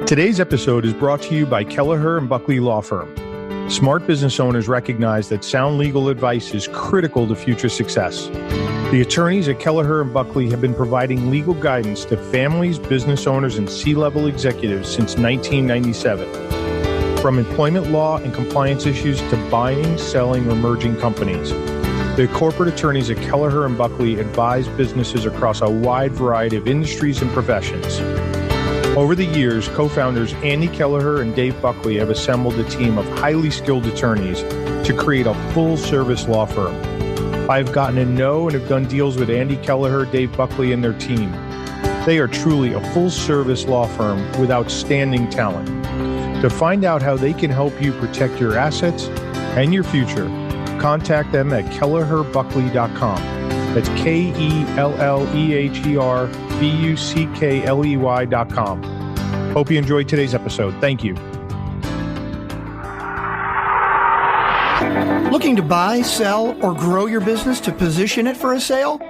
Today's episode is brought to you by 𝐬𝐻&BUCKLEY Law Firm. Smart business owners recognize that sound legal advice is critical to future success. The attorneys at 𝐬𝐻&BUCKLEY have been providing legal guidance to families, business owners, and C-level executives since 1997. From employment law and compliance issues to buying, selling, or merging companies, the corporate attorneys at 𝐬𝐻&BUCKLEY advise businesses across a wide variety of industries and professions. Over the years, co-founders Andy Kelleher and Dave Buckley have assembled a team of highly skilled attorneys to create a full-service law firm. I've gotten to know and have done deals with Andy Kelleher, Dave Buckley, and their team. They are truly a full-service law firm with outstanding talent. To find out how they can help you protect your assets and your future, contact them at 𝐬𝐻&BUCKLEY.com. That's 𝐬𝐻&BUCKLEY.com. Hope you enjoyed today's episode. Thank you. Looking to buy, sell, or grow your business to position it for a sale?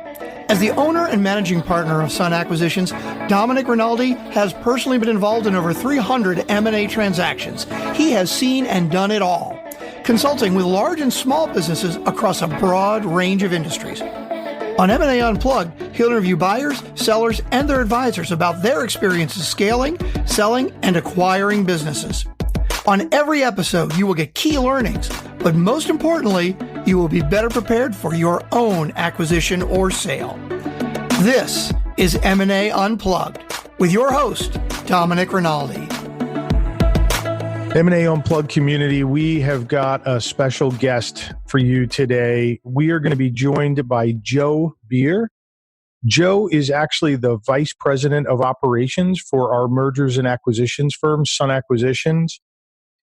As the owner and managing partner of Sun Acquisitions, Dominic Rinaldi has personally been involved in over 300 M&A transactions. He has seen and done it all, consulting with large and small businesses across a broad range of industries. On M&A Unplugged, he'll interview buyers, sellers, and their advisors about their experiences scaling, selling, and acquiring businesses. On every episode, you will get key learnings, but most importantly, you will be better prepared for your own acquisition or sale. This is M&A Unplugged with your host, Dominic Rinaldi. M&A Unplugged community, we have got a special guest for you today. We are going to be joined by Joe Beer. Joe is actually the Vice President of Operations for our mergers and acquisitions firm, Sun Acquisitions.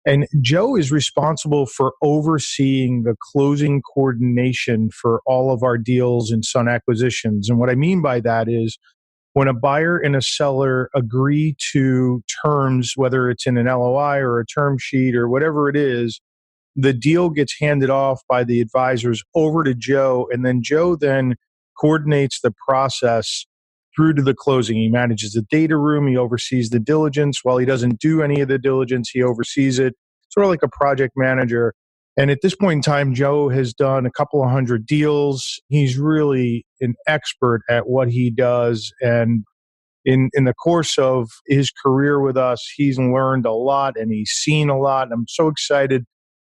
And Joe is responsible for overseeing the closing coordination for all of our deals in Sun Acquisitions. And what I mean by that is when a buyer and a seller agree to terms, whether it's in an LOI or a term sheet or whatever it is, the deal gets handed off by the advisors over to Joe, and then Joe then coordinates the process through to the closing. He manages the data room, he oversees the diligence. While he doesn't do any of the diligence, he oversees it, sort of like a project manager. And at this point in time, Joe has done a couple of hundred deals. He's really an expert at what he does. And in the course of his career with us, he's learned a lot and he's seen a lot. And I'm so excited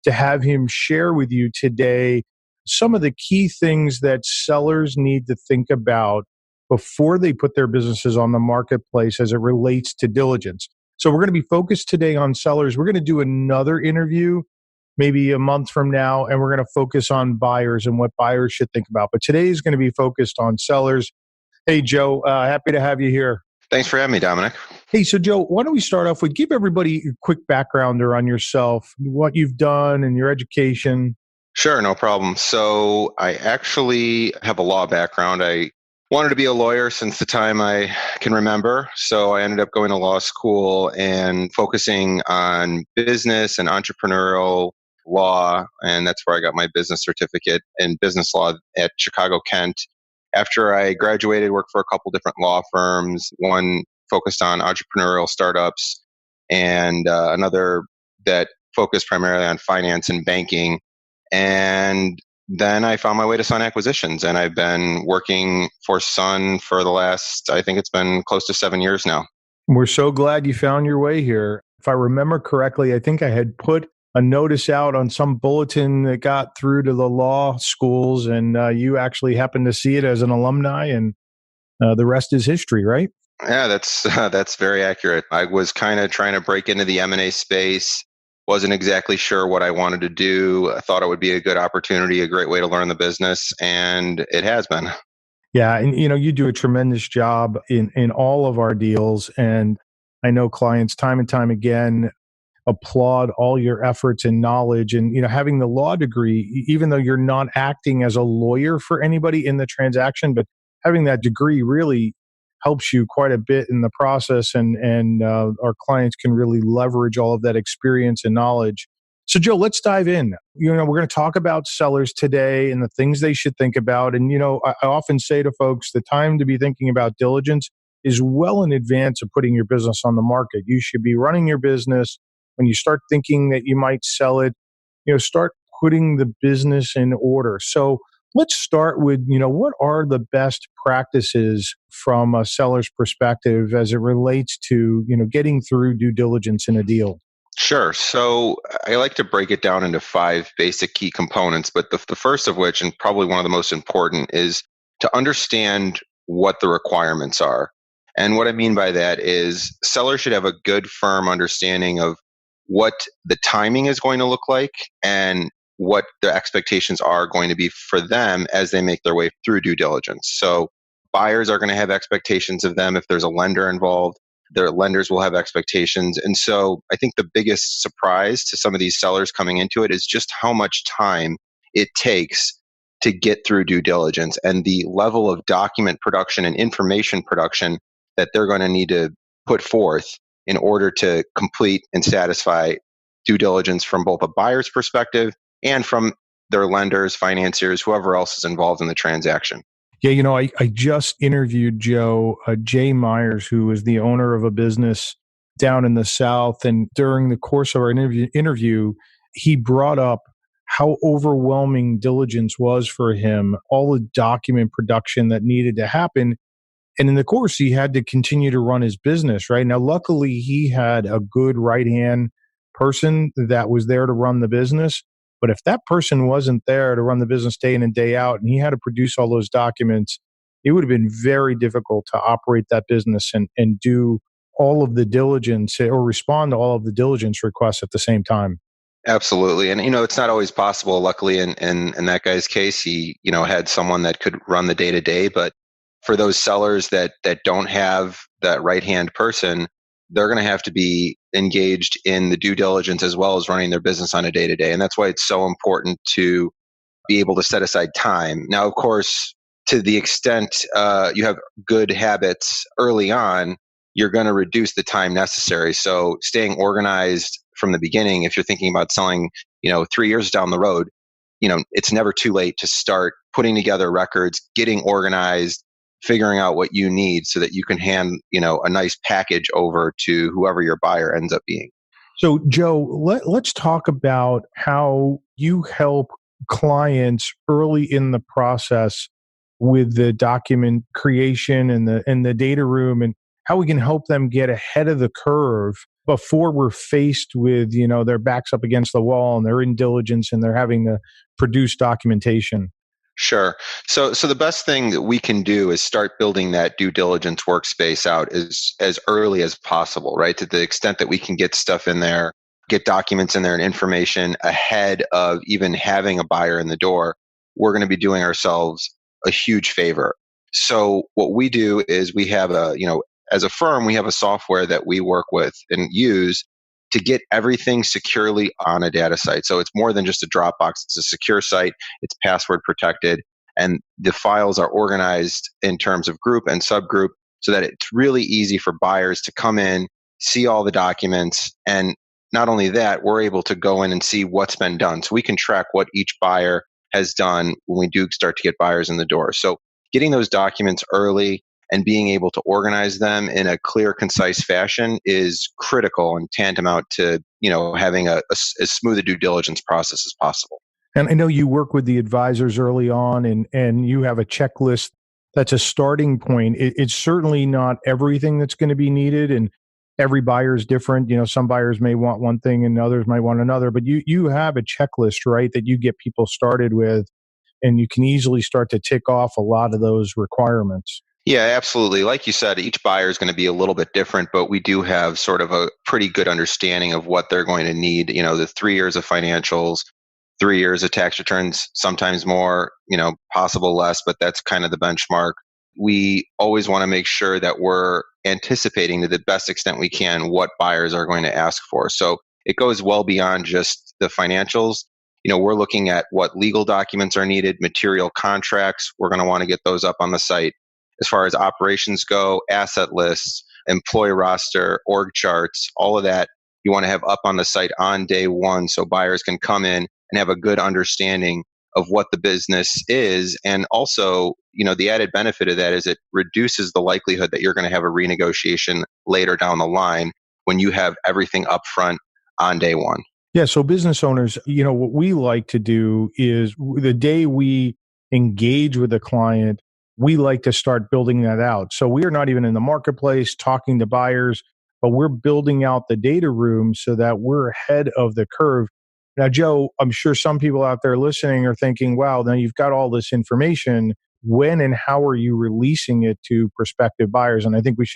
to have him share with you today some of the key things that sellers need to think about before they put their businesses on the marketplace as it relates to diligence. So we're going to be focused today on sellers. We're going to do another interview maybe a month from now, and we're going to focus on buyers and what buyers should think about. But today is going to be focused on sellers. Hey, Joe, happy to have you here. Thanks for having me, Dominic. Hey, so Joe, why don't we start off with give everybody a quick backgrounder on yourself, what you've done and your education. Sure, no problem. So I actually have a law background. I wanted to be a lawyer since the time I can remember. So I ended up going to law school and focusing on business and entrepreneurial law. And that's where I got my business certificate in business law at 𝐃𝐨𝐽. After I graduated, worked for a couple different law firms, one focused on entrepreneurial startups and another that focused primarily on finance and banking. And then I found my way to Sun Acquisitions, and I've been working for Sun for the last, I think it's been close to 7 years now. We're so glad you found your way here. If I remember correctly, I think I had put a notice out on some bulletin that got through to the law schools, and you actually happened to see it as an alumni, and the rest is history, right? Yeah, that's very accurate. I was kind of trying to break into the M&A space. Wasn't exactly sure what I wanted to do. I thought it would be a good opportunity, a great way to learn the business, and it has been. Yeah, and you do a tremendous job in all of our deals, and I know clients time and time again applaud all your efforts and knowledge. And having the law degree, even though you're not acting as a lawyer for anybody in the transaction, but having that degree really helps you quite a bit in the process, and our clients can really leverage all of that experience and knowledge. So Joe, let's dive in. We're going to talk about sellers today and the things they should think about. And I often say to folks, the time to be thinking about diligence is well in advance of putting your business on the market. You should be running your business. When you start thinking that you might sell it, start putting the business in order. So let's start with, what are the best practices from a seller's perspective as it relates to, getting through due diligence in a deal? Sure. So I like to break it down into five basic key components, but the first of which, and probably one of the most important, is to understand what the requirements are. And what I mean by that is sellers should have a good, firm understanding of what the timing is going to look like and what the expectations are going to be for them as they make their way through due diligence. So buyers are going to have expectations of them. If there's a lender involved, their lenders will have expectations. And so I think the biggest surprise to some of these sellers coming into it is just how much time it takes to get through due diligence and the level of document production and information production that they're going to need to put forth in order to complete and satisfy due diligence from both a buyer's perspective and from their lenders, financiers, whoever else is involved in the transaction. Yeah, I just interviewed Joe, Jay Myers, who is the owner of a business down in the South. And during the course of our interview, he brought up how overwhelming diligence was for him, all the document production that needed to happen. And in the course, he had to continue to run his business, right? Now, luckily, he had a good right-hand person that was there to run the business. But if that person wasn't there to run the business day in and day out, and he had to produce all those documents, it would have been very difficult to operate that business and do all of the diligence or respond to all of the diligence requests at the same time. Absolutely. And, it's not always possible. Luckily, in that guy's case, he, had someone that could run the day to day. But for those sellers that don't have that right-hand person, they're going to have to be engaged in the due diligence as well as running their business on a day-to-day. And that's why it's so important to be able to set aside time. Now, of course, to the extent you have good habits early on, you're going to reduce the time necessary. So staying organized from the beginning, if you're thinking about selling, 3 years down the road, it's never too late to start putting together records, getting organized, figuring out what you need so that you can hand, a nice package over to whoever your buyer ends up being. So, Joe, let's talk about how you help clients early in the process with the document creation and the data room, and how we can help them get ahead of the curve before we're faced with, their backs up against the wall and they're in diligence and they're having to produce documentation. Sure. So the best thing that we can do is start building that due diligence workspace out as early as possible, right? To the extent that we can get stuff in there, get documents in there and information ahead of even having a buyer in the door, we're going to be doing ourselves a huge favor. So what we do is we have as a firm, we have a software that we work with and use to get everything securely on a data site. So it's more than just a Dropbox. It's a secure site. It's password protected. And the files are organized in terms of group and subgroup so that it's really easy for buyers to come in, see all the documents. And not only that, we're able to go in and see what's been done. So we can track what each buyer has done when we do start to get buyers in the door. So getting those documents early and being able to organize them in a clear, concise fashion is critical and tantamount to, having as smooth a due diligence process as possible. And I know you work with the advisors early on and you have a checklist that's a starting point. It's certainly not everything that's going to be needed, and every buyer is different. Some buyers may want one thing and others might want another, but you have a checklist, right, that you get people started with, and you can easily start to tick off a lot of those requirements. Yeah, absolutely. Like you said, each buyer is going to be a little bit different, but we do have sort of a pretty good understanding of what they're going to need. The 3 years of financials, 3 years of tax returns, sometimes more, possible less, but that's kind of the benchmark. We always want to make sure that we're anticipating to the best extent we can what buyers are going to ask for. So it goes well beyond just the financials. We're looking at what legal documents are needed, material contracts. We're going to want to get those up on the site. As far as operations go, asset lists, employee roster, org charts, all of that you want to have up on the site on day one so buyers can come in and have a good understanding of what the business is. And also, the added benefit of that is it reduces the likelihood that you're going to have a renegotiation later down the line when you have everything up front on day one. Yeah. So business owners, what we like to do is the day we engage with a client, we like to start building that out. So we are not even in the marketplace talking to buyers, but we're building out the data room so that we're ahead of the curve. Now, Joe, I'm sure some people out there listening are thinking, wow, now you've got all this information. When and how are you releasing it to prospective buyers? And I think we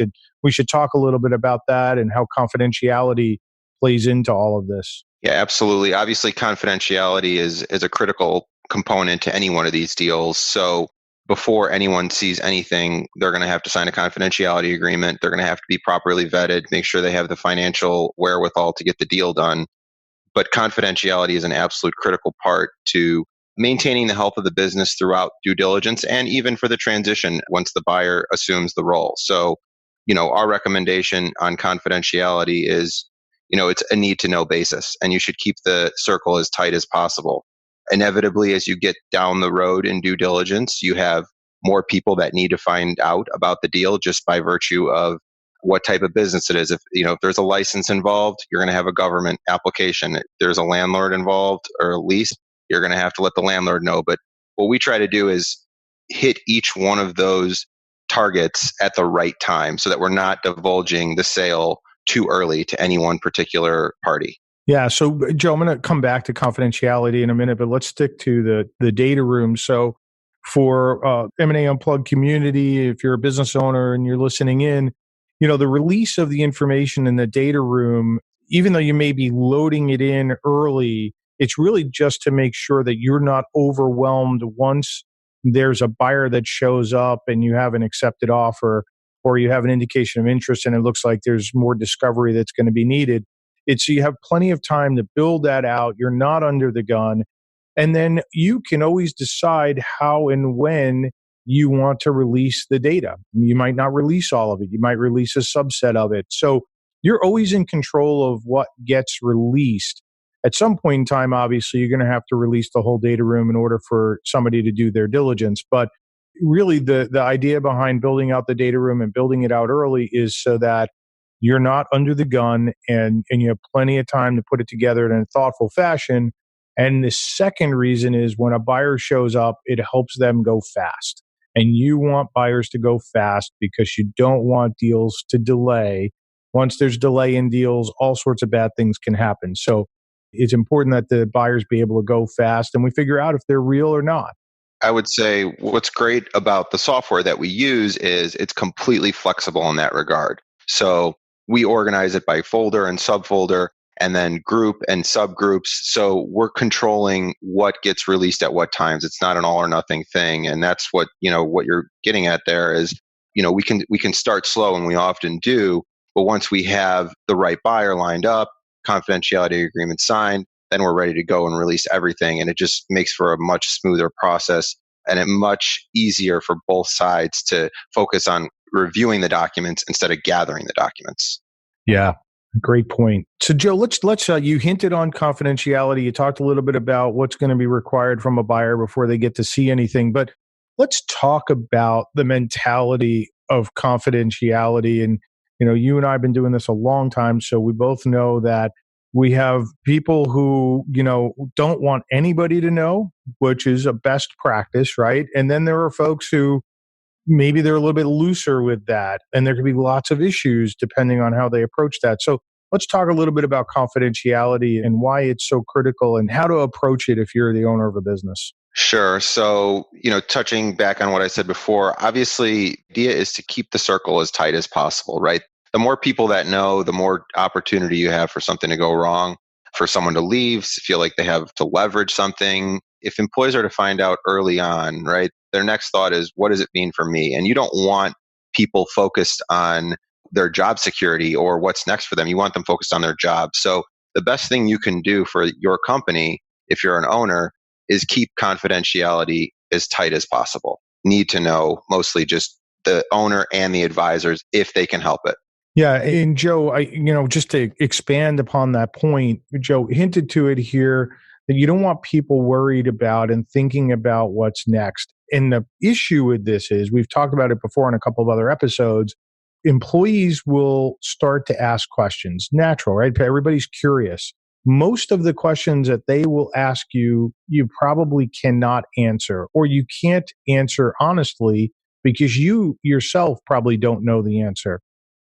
should talk a little bit about that and how confidentiality plays into all of this. Yeah, absolutely. Obviously, confidentiality is a critical component to any one of these deals. So before anyone sees anything, they're going to have to sign a confidentiality agreement. They're going to have to be properly vetted, make sure they have the financial wherewithal to get the deal done. But confidentiality is an absolute critical part to maintaining the health of the business throughout due diligence and even for the transition once the buyer assumes the role. So, our recommendation on confidentiality is, it's a need to know basis, and you should keep the circle as tight as possible. Inevitably, as you get down the road in due diligence, you have more people that need to find out about the deal just by virtue of what type of business it is. If there's a license involved, you're going to have a government application. If there's a landlord involved or a lease, you're going to have to let the landlord know. But what we try to do is hit each one of those targets at the right time so that we're not divulging the sale too early to any one particular party. Yeah. So, Joe, I'm going to come back to confidentiality in a minute, but let's stick to the data room. So for M&A Unplugged community, if you're a business owner and you're listening in, the release of the information in the data room, even though you may be loading it in early, it's really just to make sure that you're not overwhelmed once there's a buyer that shows up and you have an accepted offer or you have an indication of interest and it looks like there's more discovery that's going to be needed. You have plenty of time to build that out. You're not under the gun. And then you can always decide how and when you want to release the data. You might not release all of it. You might release a subset of it. So you're always in control of what gets released. At some point in time, obviously, you're going to have to release the whole data room in order for somebody to do their diligence. But really, the idea behind building out the data room and building it out early is so that you're not under the gun and you have plenty of time to put it together in a thoughtful fashion. And the second reason is when a buyer shows up, it helps them go fast. And you want buyers to go fast because you don't want deals to delay. Once there's delay in deals, all sorts of bad things can happen. So it's important that the buyers be able to go fast and we figure out if they're real or not. I would say what's great about the software that we use is it's completely flexible in that regard. So we organize it by folder and subfolder and then group and subgroups. So we're controlling what gets released at what times. It's not an all or nothing thing. And that's what you're getting at there is, we can start slow and we often do, but once we have the right buyer lined up, confidentiality agreement signed, then we're ready to go and release everything. And it just makes for a much smoother process and it much easier for both sides to focus on reviewing the documents instead of gathering the documents. Yeah, great point. So, Joe, let's you hinted on confidentiality. You talked a little bit about what's going to be required from a buyer before they get to see anything. But let's talk about the mentality of confidentiality. And, you and I have been doing this a long time, so we both know that we have people who, don't want anybody to know, which is a best practice, right? And then there are folks who maybe they're a little bit looser with that. And there could be lots of issues depending on how they approach that. So let's talk a little bit about confidentiality and why it's so critical and how to approach it if you're the owner of a business. Sure. So, touching back on what I said before, obviously the idea is to keep the circle as tight as possible, right? The more people that know, the more opportunity you have for something to go wrong, for someone to leave, feel like they have to leverage something. If employees are to find out early on, right, their next thought is, what does it mean for me? And you don't want people focused on their job security or what's next for them. You want them focused on their job. So the best thing you can do for your company, if you're an owner, is keep confidentiality as tight as possible. Need to know mostly just the owner and the advisors if they can help it. Yeah. And Joe, just to expand upon that point, Joe hinted to it here that you don't want people worried about and thinking about what's next. And the issue with this is, we've talked about it before in a couple of other episodes, employees will start to ask questions. Natural, right? Everybody's curious. Most of the questions that they will ask you, you probably cannot answer, or you can't answer honestly because you yourself probably don't know the answer.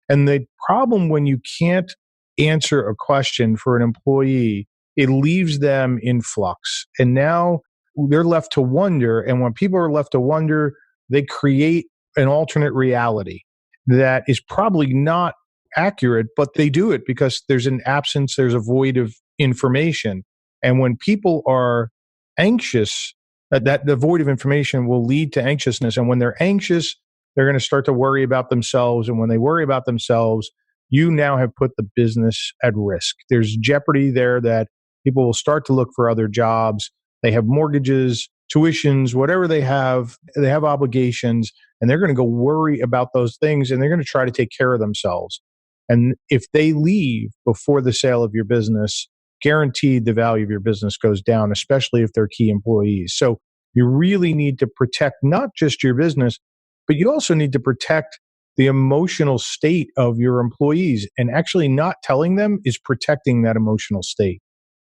And the problem when you can't answer a question for an employee, it leaves them in flux. And now they're left to wonder. And when people are left to wonder, they create an alternate reality that is probably not accurate, but they do it because there's an absence, there's a void of information. And when people are anxious, that the void of information will lead to anxiousness. And when they're anxious, they're going to start to worry about themselves. And when they worry about themselves, you now have put the business at risk. There's jeopardy there that people will start to look for other jobs. They have mortgages, tuitions, whatever they have obligations, and they're going to go worry about those things, and they're going to try to take care of themselves. And if they leave before the sale of your business, guaranteed the value of your business goes down, especially if they're key employees. So you really need to protect not just your business, but you also need to protect the emotional state of your employees. And actually not telling them is protecting that emotional state.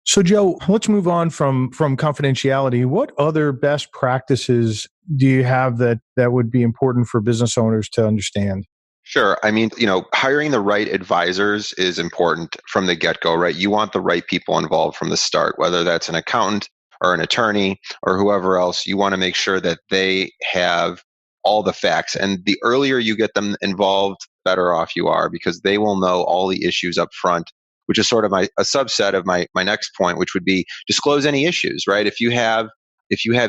So Joe, let's move on from confidentiality. What other best practices do you have that would be important for business owners to understand? Sure. I mean, hiring the right advisors is important from the get-go, right? You want the right people involved from the start, whether that's an accountant or an attorney or whoever else. You want to make sure that they have all the facts. And the earlier you get them involved, better off you are, because they will know all the issues up front, which is sort of a subset of my next point, which would be disclose any issues, right? If you have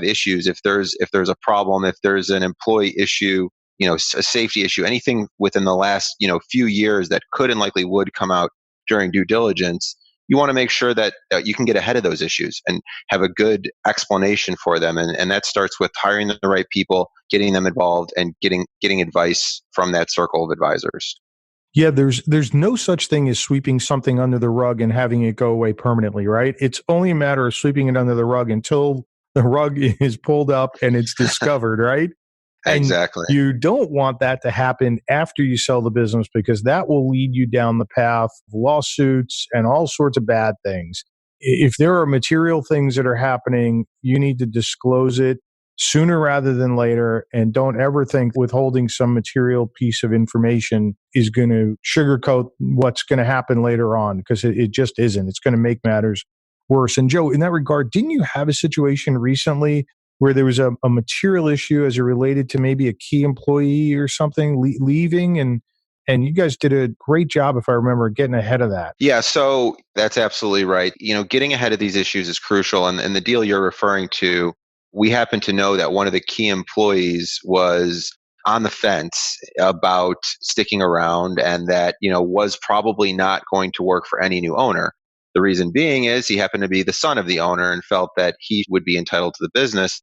issues, if there's a problem, if there's an employee issue, a safety issue, anything within the last, few years that could and likely would come out during due diligence, you want to make sure that you can get ahead of those issues and have a good explanation for them. And that starts with hiring the right people, getting them involved, and getting advice from that circle of advisors. Yeah, there's no such thing as sweeping something under the rug and having it go away permanently, right? It's only a matter of sweeping it under the rug until the rug is pulled up and it's discovered, right? And exactly. You don't want that to happen after you sell the business, because that will lead you down the path of lawsuits and all sorts of bad things. If there are material things that are happening, you need to disclose it sooner rather than later. And don't ever think withholding some material piece of information is going to sugarcoat what's going to happen later on, because it just isn't. It's going to make matters worse. And Joe, in that regard, didn't you have a situation recently where there was a material issue as it related to maybe a key employee or something leaving? And you guys did a great job, if I remember, getting ahead of that. Yeah, so that's absolutely right. Getting ahead of these issues is crucial. And the deal you're referring to, we happen to know that one of the key employees was on the fence about sticking around, and that, was probably not going to work for any new owner. The reason being is he happened to be the son of the owner and felt that he would be entitled to the business,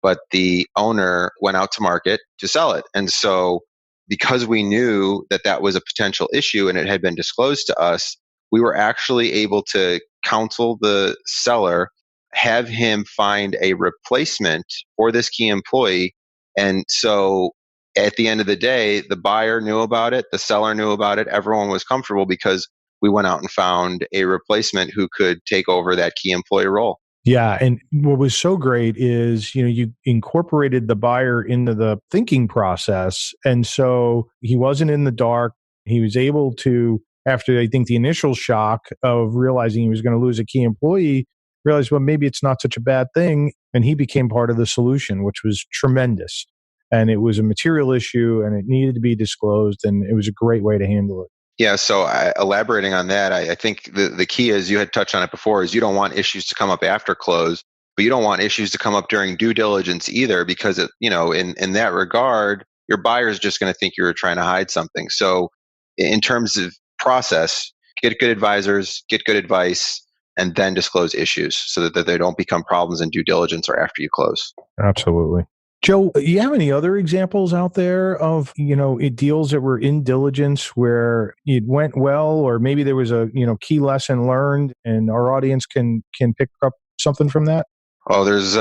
but the owner went out to market to sell it. And so because we knew that that was a potential issue and it had been disclosed to us, we were actually able to counsel the seller, have him find a replacement for this key employee. And so at the end of the day, the buyer knew about it, the seller knew about it, everyone was comfortable because we went out and found a replacement who could take over that key employee role. Yeah. And what was so great is, you incorporated the buyer into the thinking process. And so he wasn't in the dark. He was able to, after I think the initial shock of realizing he was going to lose a key employee, realize, well, maybe it's not such a bad thing. And he became part of the solution, which was tremendous. And it was a material issue and it needed to be disclosed. And it was a great way to handle it. Yeah, so elaborating on that, I think the key is, you had touched on it before, is you don't want issues to come up after close, but you don't want issues to come up during due diligence either, because in that regard, your buyer is just going to think you're trying to hide something. So in terms of process, get good advisors, get good advice, and then disclose issues so that they don't become problems in due diligence or after you close. Absolutely. Joe, you have any other examples out there of, deals that were in diligence where it went well, or maybe there was a, key lesson learned, and our audience can pick up something from that? Oh, there's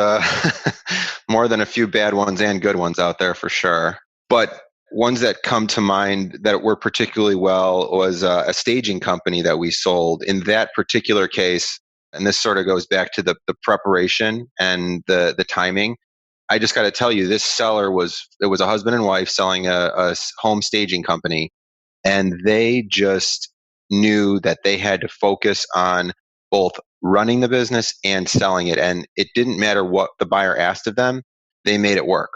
more than a few bad ones and good ones out there for sure. But ones that come to mind that were particularly well was a staging company that we sold. In that particular case, and this sort of goes back to the preparation and the timing. I just got to tell you, this seller was a husband and wife selling a home staging company, and they just knew that they had to focus on both running the business and selling it. And it didn't matter what the buyer asked of them, they made it work.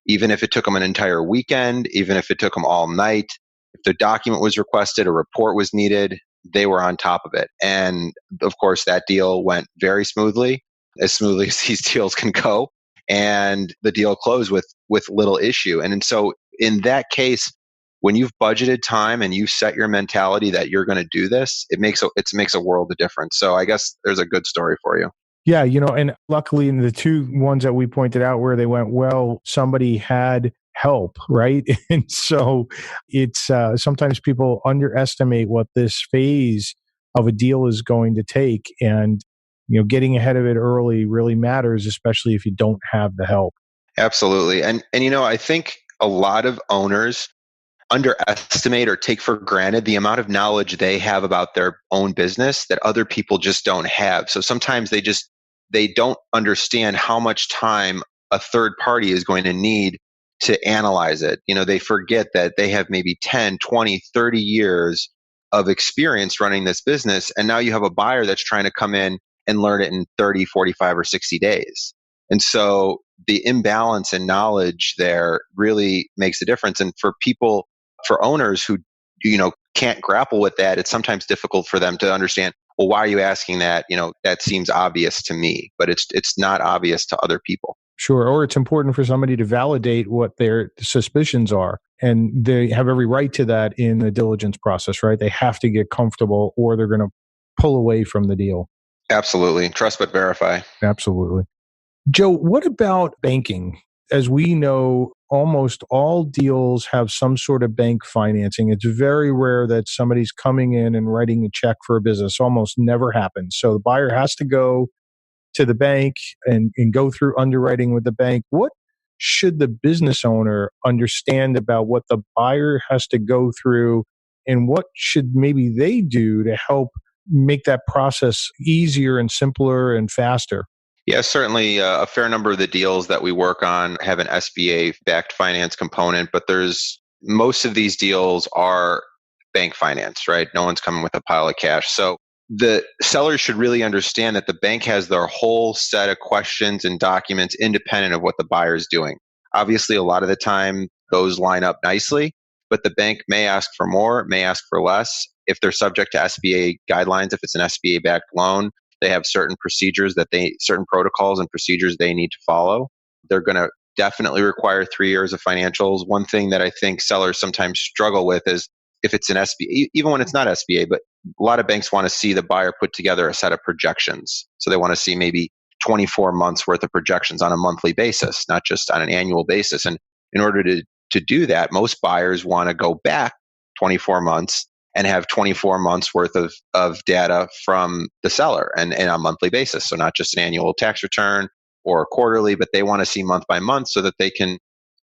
Even if it took them an entire weekend, even if it took them all night, if the document was requested, a report was needed, they were on top of it. And of course, that deal went very smoothly as these deals can go. And the deal closed with little issue. And so in that case, when you've budgeted time and you set your mentality that you're going to do this, it makes a world of difference. So I guess there's a good story for you. Yeah, and luckily in the two ones that we pointed out where they went well, somebody had help, right? And so it's sometimes people underestimate what this phase of a deal is going to take. And, getting ahead of it early really matters, especially if you don't have the help. Absolutely. And I think a lot of owners underestimate or take for granted the amount of knowledge they have about their own business that other people just don't have. So sometimes they don't understand how much time a third party is going to need to analyze it. They forget that they have maybe 10, 20, 30 years of experience running this business. And now you have a buyer that's trying to come in and learn it in 30, 45, or 60 days. And so the imbalance in knowledge there really makes a difference. And for owners who, can't grapple with that, it's sometimes difficult for them to understand, well, why are you asking that? That seems obvious to me, but it's not obvious to other people. Sure. Or it's important for somebody to validate what their suspicions are. And they have every right to that in the diligence process, right? They have to get comfortable or they're going to pull away from the deal. Absolutely. Trust but verify. Absolutely. Joe, what about banking? As we know, almost all deals have some sort of bank financing. It's very rare that somebody's coming in and writing a check for a business. Almost never happens. So the buyer has to go to the bank and go through underwriting with the bank. What should the business owner understand about what the buyer has to go through, and what should maybe they do to help make that process easier and simpler and faster? Yeah, certainly a fair number of the deals that we work on have an SBA-backed finance component, but most of these deals are bank finance, right? No one's coming with a pile of cash. So the sellers should really understand that the bank has their whole set of questions and documents independent of what the buyer is doing. Obviously, a lot of the time, those line up nicely, but the bank may ask for more, may ask for less. If they're subject to SBA guidelines, if it's an SBA-backed loan, they have certain protocols and procedures they need to follow. They're going to definitely require 3 years of financials. One thing that I think sellers sometimes struggle with is if it's an SBA, even when it's not SBA, but a lot of banks want to see the buyer put together a set of projections. So they want to see maybe 24 months worth of projections on a monthly basis, not just on an annual basis. And in order to do that, most buyers want to go back 24 months and have 24 months worth of data from the seller and on a monthly basis. So not just an annual tax return or quarterly, but they want to see month by month so that they can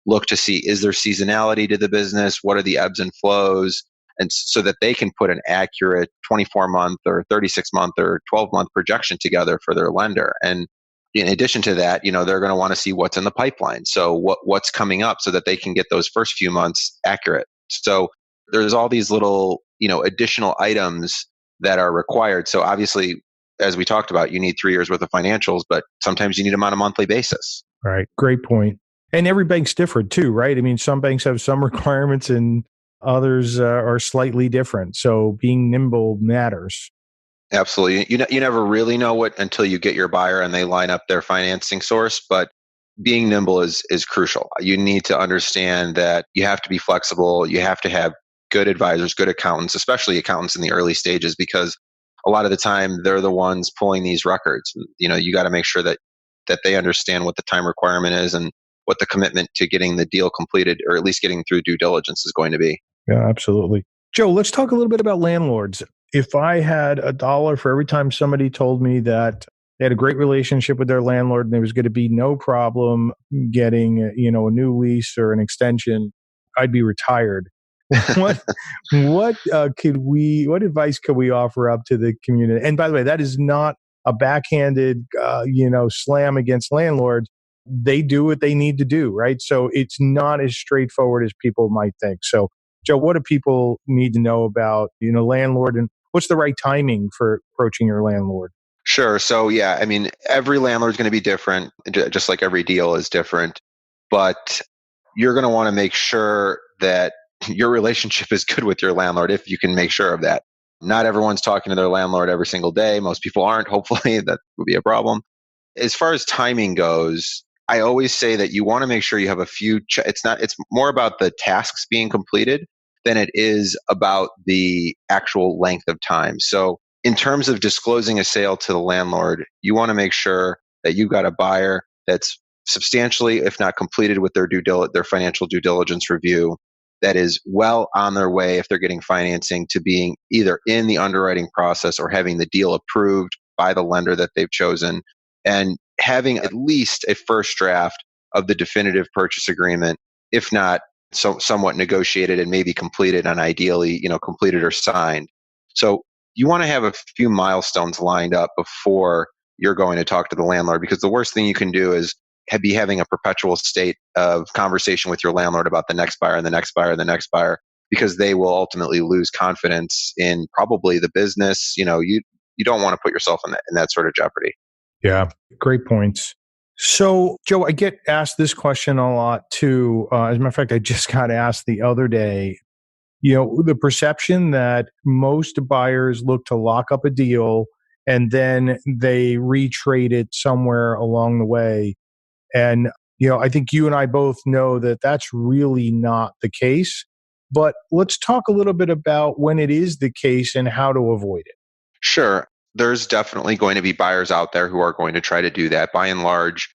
look to see, is there seasonality to the business? What are the ebbs and flows? And so that they can put an accurate 24-month or 36-month or 12-month projection together for their lender. And in addition to that, they're going to want to see what's in the pipeline. So what's coming up so that they can get those first few months accurate. So there's all these little, additional items that are required. So obviously, as we talked about, you need 3 years worth of financials, but sometimes you need them on a monthly basis. Right. Great point. And every bank's different too, right? I mean, some banks have some requirements and others are slightly different. So being nimble matters. Absolutely. You never really know what until you get your buyer and they line up their financing source, but being nimble is crucial. You need to understand that you have to be flexible. You have to have good advisors, good accountants, especially accountants in the early stages, because a lot of the time they're the ones pulling these records. You got to make sure that they understand what the time requirement is and what the commitment to getting the deal completed, or at least getting through due diligence, is going to be. Yeah, absolutely. Joe, let's talk a little bit about landlords. If I had $1 for every time somebody told me that They had a great relationship with their landlord, and there was going to be no problem getting, a new lease or an extension. I'd be retired. what what advice could we offer up to the community? And by the way, that is not a backhanded, slam against landlords. They do what they need to do, right? So it's not as straightforward as people might think. So, Joe, what do people need to know about, landlord, and what's the right timing for approaching your landlord? Sure. So, yeah, I mean, every landlord is going to be different, just like every deal is different. But you're going to want to make sure that your relationship is good with your landlord if you can make sure of that. Not everyone's talking to their landlord every single day. Most people aren't. Hopefully, that would be a problem. As far as timing goes, I always say that you want to make sure you have a few. It's more about the tasks being completed than it is about the actual length of time. So, in terms of disclosing a sale to the landlord, you want to make sure that you've got a buyer that's substantially, if not completed with their financial due diligence review, that is well on their way, if they're getting financing, to being either in the underwriting process or having the deal approved by the lender that they've chosen, and having at least a first draft of the definitive purchase agreement, if not somewhat negotiated and maybe completed, and ideally, completed or signed. So you want to have a few milestones lined up before you're going to talk to the landlord, because the worst thing you can do is be having a perpetual state of conversation with your landlord about the next buyer and the next buyer and the next buyer, because they will ultimately lose confidence in probably the business. You don't want to put yourself in that sort of jeopardy. Yeah, great points. So, Joe, I get asked this question a lot too. As a matter of fact, I just got asked the other day, the perception that most buyers look to lock up a deal and then they retrade it somewhere along the way. And, I think you and I both know that that's really not the case. But let's talk a little bit about when it is the case and how to avoid it. Sure. There's definitely going to be buyers out there who are going to try to do that. By and large,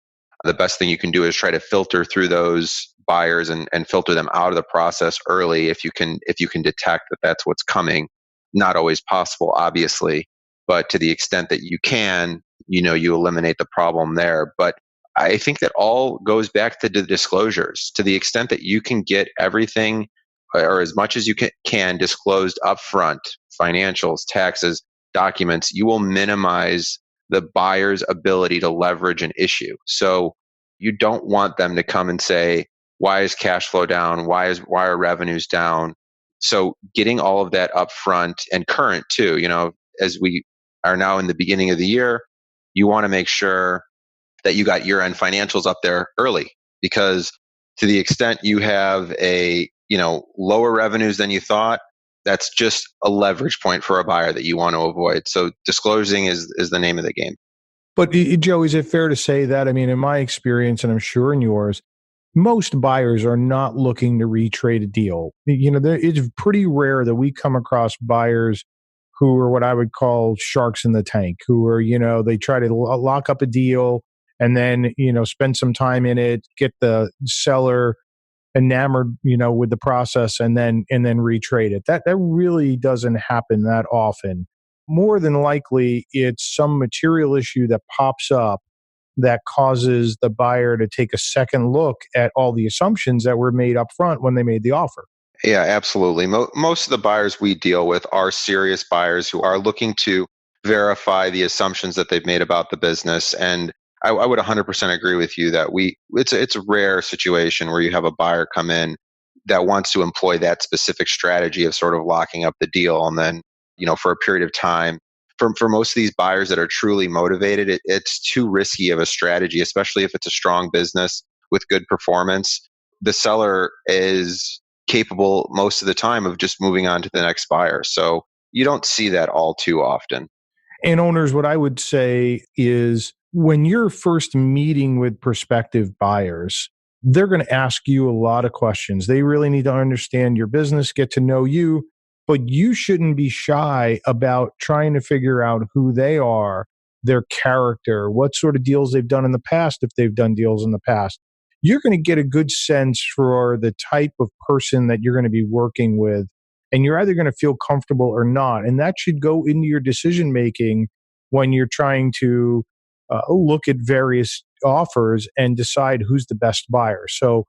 the best thing you can do is try to filter through those buyers and filter them out of the process early if you can detect that that's what's coming. Not always possible, obviously, but to the extent that you can, you eliminate the problem there. But I think that all goes back to the disclosures. To the extent that you can get everything, or as much as you can disclosed upfront, financials, taxes, documents, you will minimize the buyer's ability to leverage an issue. So you don't want them to come and say, why is cash flow down? Why are revenues down? So getting all of that upfront and current too, as we are now in the beginning of the year, you want to make sure that you got year-end financials up there early, because to the extent you have lower revenues than you thought, that's just a leverage point for a buyer that you want to avoid. So disclosing is the name of the game. But Joe, is it fair to say that, in my experience, and I'm sure in yours, most buyers are not looking to retrade a deal. It's pretty rare that we come across buyers who are what I would call sharks in the tank, who are, they try to lock up a deal and then, spend some time in it, get the seller enamored, with the process and then retrade it. That really doesn't happen that often. More than likely, it's some material issue that pops up that causes the buyer to take a second look at all the assumptions that were made up front when they made the offer. Yeah, absolutely. Most of the buyers we deal with are serious buyers who are looking to verify the assumptions that they've made about the business. And I would 100% agree with you that it's a rare situation where you have a buyer come in that wants to employ that specific strategy of sort of locking up the deal and then, for a period of time. For most of these buyers that are truly motivated, it's too risky of a strategy, especially if it's a strong business with good performance. The seller is capable most of the time of just moving on to the next buyer. So you don't see that all too often. And owners, what I would say is when you're first meeting with prospective buyers, they're going to ask you a lot of questions. They really need to understand your business, get to know you, but you shouldn't be shy about trying to figure out who they are, their character, what sort of deals they've done in the past, if they've done deals in the past. You're going to get a good sense for the type of person that you're going to be working with, and you're either going to feel comfortable or not. And that should go into your decision making when you're trying to look at various offers and decide who's the best buyer. So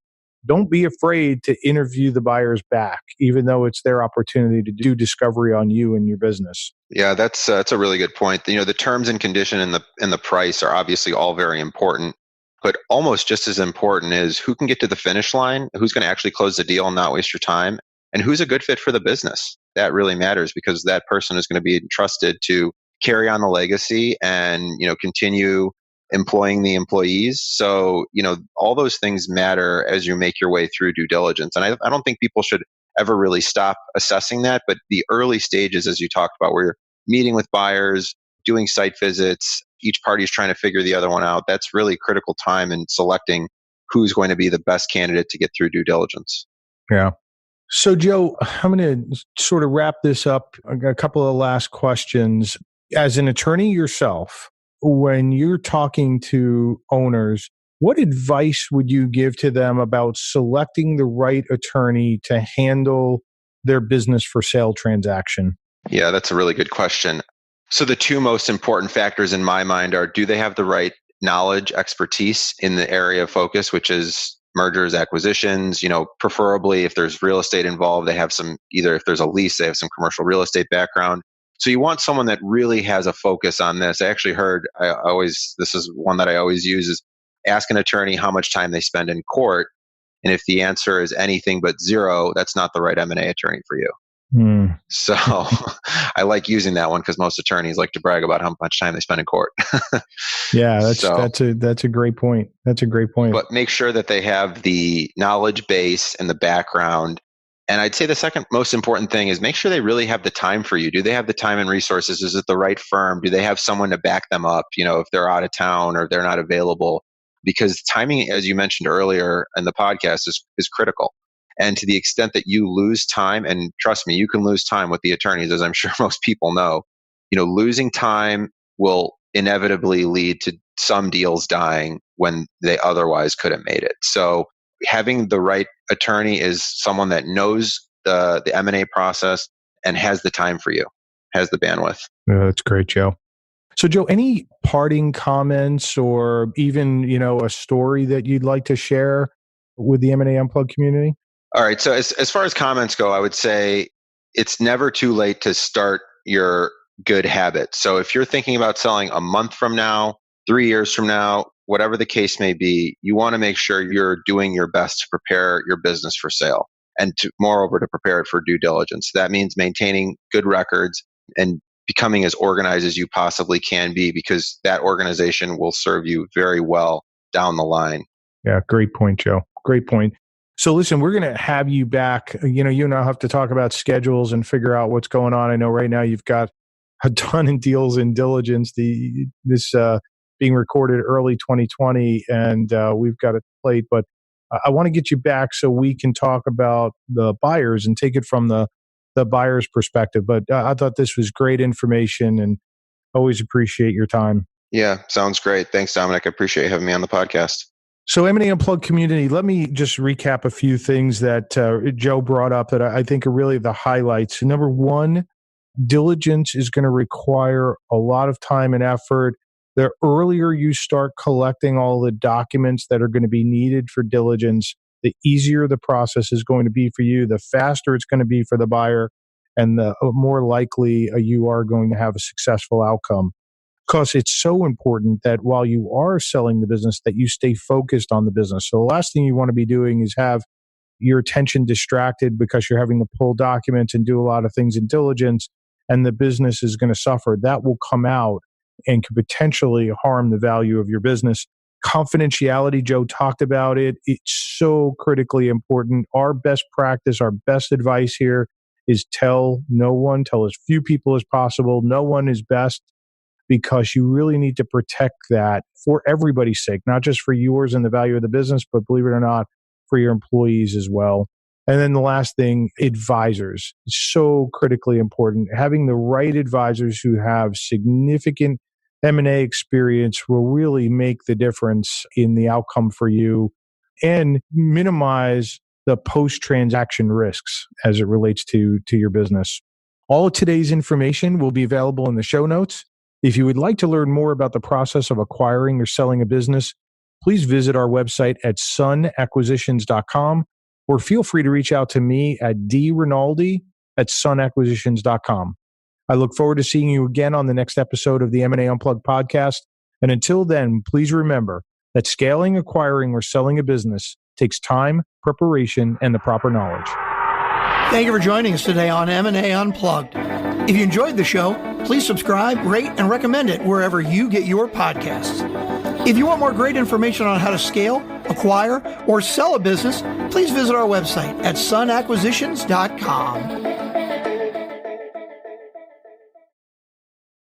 don't be afraid to interview the buyers back, even though it's their opportunity to do discovery on you and your business. Yeah, that's a really good point. The terms and condition and the price are obviously all very important, but almost just as important is who can get to the finish line, who's going to actually close the deal and not waste your time, and who's a good fit for the business. That really matters because that person is going to be entrusted to carry on the legacy and continue employing the employees. So all those things matter as you make your way through due diligence. And I don't think people should ever really stop assessing that. But the early stages, as you talked about, where you're meeting with buyers, doing site visits, each party is trying to figure the other one out. That's really critical time in selecting who's going to be the best candidate to get through due diligence. Yeah. So, Joe, I'm going to sort of wrap this up. I got a couple of last questions. As an attorney yourself, when you're talking to owners, what advice would you give to them about selecting the right attorney to handle their business for sale transaction? Yeah, that's a really good question. So the two most important factors in my mind are, do they have the right knowledge, expertise in the area of focus, which is mergers, acquisitions, preferably if there's real estate involved, they have either if there's a lease, they have some commercial real estate background. So you want someone that really has a focus on this. I actually heard, this is one that I always use, is ask an attorney how much time they spend in court. And if the answer is anything but zero, that's not the right M&A attorney for you. So I like using that one because most attorneys like to brag about how much time they spend in court. Yeah, that's a great point. That's a great point. But make sure that they have the knowledge base and the background. And I'd say the second most important thing is make sure they really have the time for you. Do they have the time and resources? Is it the right firm? Do they have someone to back them up, if they're out of town or they're not available? Because timing, as you mentioned earlier in the podcast, is critical. And to the extent that you lose time, and trust me, you can lose time with the attorneys, as I'm sure most people know, losing time will inevitably lead to some deals dying when they otherwise could have made it. So having the right attorney is someone that knows the M&A process and has the time for you, has the bandwidth. Yeah, that's great, Joe. So, Joe, any parting comments or even, a story that you'd like to share with the M&A Unplugged community? All right. So as far as comments go, I would say it's never too late to start your good habit. So if you're thinking about selling a month from now, 3 years from now, whatever the case may be, you want to make sure you're doing your best to prepare your business for sale and moreover, to prepare it for due diligence. That means maintaining good records and becoming as organized as you possibly can be, because that organization will serve you very well down the line. Yeah, great point, Joe. Great point. So listen, we're going to have you back. You and I have to talk about schedules and figure out what's going on. I know right now you've got a ton of deals in diligence. This being recorded early 2020, and we've got it played. But I want to get you back so we can talk about the buyers and take it from the buyer's perspective. But I thought this was great information, and always appreciate your time. Yeah, sounds great. Thanks, Dominic. I appreciate you having me on the podcast. So M&A Unplugged community, let me just recap a few things that Joe brought up that I think are really the highlights. Number one, diligence is going to require a lot of time and effort. The earlier you start collecting all the documents that are going to be needed for diligence, the easier the process is going to be for you, the faster it's going to be for the buyer, and the more likely you are going to have a successful outcome. Because it's so important that while you are selling the business, that you stay focused on the business. So the last thing you want to be doing is have your attention distracted because you're having to pull documents and do a lot of things in diligence, and the business is going to suffer. That will come out and could potentially harm the value of your business. Confidentiality, Joe talked about it. It's so critically important. Our best practice, our best advice here is tell no one, tell as few people as possible. No one is best, because you really need to protect that for everybody's sake, not just for yours and the value of the business, but believe it or not, for your employees as well. And then the last thing, advisors. It's so critically important. Having the right advisors who have significant M&A experience will really make the difference in the outcome for you and minimize the post-transaction risks as it relates to your business. All of today's information will be available in the show notes. If you would like to learn more about the process of acquiring or selling a business, please visit our website at 𝐸𝐮acquisitions.com, or feel free to reach out to me at drinaldi@𝐸𝐮acquisitions.com. I look forward to seeing you again on the next episode of the M&A Unplugged podcast. And until then, please remember that scaling, acquiring, or selling a business takes time, preparation, and the proper knowledge. Thank you for joining us today on M&A Unplugged. If you enjoyed the show, please subscribe, rate, and recommend it wherever you get your podcasts. If you want more great information on how to scale, acquire, or sell a business, please visit our website at 𝐸𝐮acquisitions.com.